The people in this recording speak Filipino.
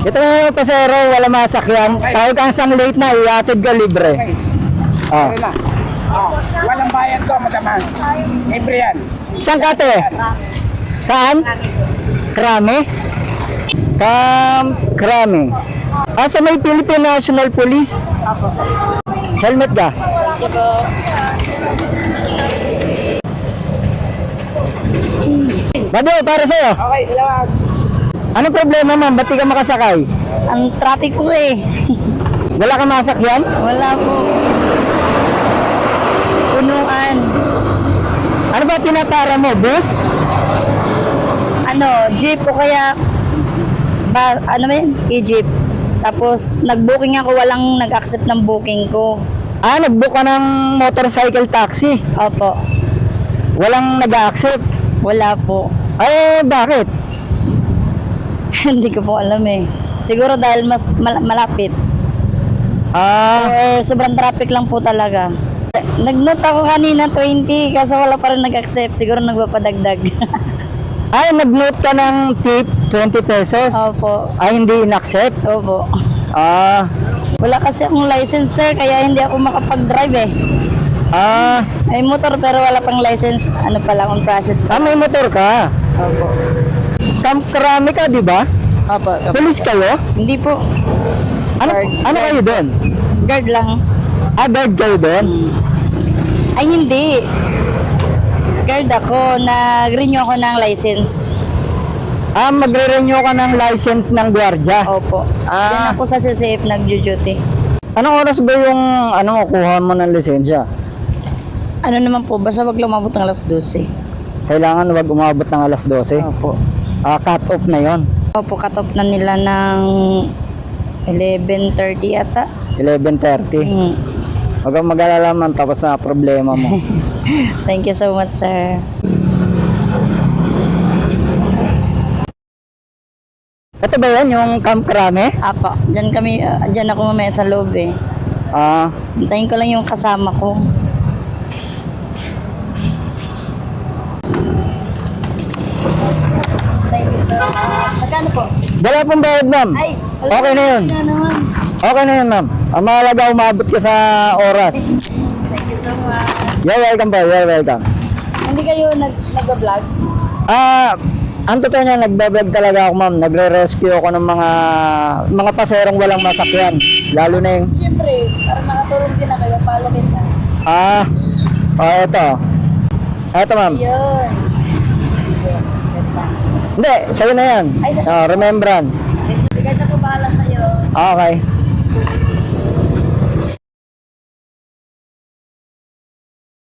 Ito na yung pasero, wala masakyan. Tawag kang sang late na, iatid ka libre. Oh. Sorry lang. Walang bayad ko, madama. Libre yan. Saan ka te? Saan? Krame? Krame. Ah, sa may Philippine National Police? Apo. Helmet ka? Ito. Bado, para sa'yo. Okay, salamat. Anong problema ma'am? Ba't di ka makasakay? Ang traffic po eh. Wala ka masakyan? Wala po. Punuan. Ano ba tinatara mo? Bus? Ano, jeep o kaya ano ba yun? E-jeep. Tapos nag-booking ako, walang nag-accept ng booking ko. Ah, nag-book ka ng motorcycle taxi. Opo. Walang nag-accept. Wala po. Ay, bakit? Hindi ko po alam eh. Siguro dahil mas malapit. Ah, Or sobrang traffic lang po talaga. Nag-note ako kanina 20 kasi wala pa rin nag-accept. Siguro nagpapadagdag. ay nag-note ka ng tip, 20 pesos. Opo. Ay, hindi in-accept. Opo. Ah, Wala kasi akong license sir kaya hindi ako makapag-drive eh. ah, May motor pero wala pang license. Ano pa lang, on process pa. may motor ka. Opo. Karami ka, di ba? Opo. Police kayo? Hindi po. Ano, Guard. ano kayo doon? Guard lang. Ah, guard kayo doon? Ay hindi. Guard ako. Nag-renew ako ng license. Ah, magre-renew ka ng license ng gwardiya. Opo. Ah. Diyan ako sa CCF nag-duty. Anong oras ba yung kuha mo ng lisensya? Ano naman po, basta wag lumabot ng alas 12. Kailangan wag umabot ng alas 12. Opo. Ah, cut off na yon. Opo, cut off na nila ng 11:30 ata. 11:30. Mm. Huwag kang mag-alala man, tapos na problema mo. Thank you so much, sir. Ito ba yan, yung Camp Krame? Apo, dyan ako mamaya sa loob eh. Ah, Hintayin ko lang yung kasama ko. Thank you, sir. Magkano po? wala pong bayad, ma'am. Ay, Okay na yun. Na naman. Okay na yun, ma'am. Ang mahalaga, umabot ka sa oras. Thank you so much. You're welcome po, you're welcome. Hindi kayo nag-vlog? Ah, ang totoo niya, nagbablog talaga ako, ma'am. Nagre-rescue ako ng mga paserong walang masakyan. Lalo na yung, Siyempre, para makatulong din na kayo, follow kita. ito. Ito, ma'am. Yun. Hindi, sa'yo na yan. Remembrance. Sige na po bahala sa'yo. Okay.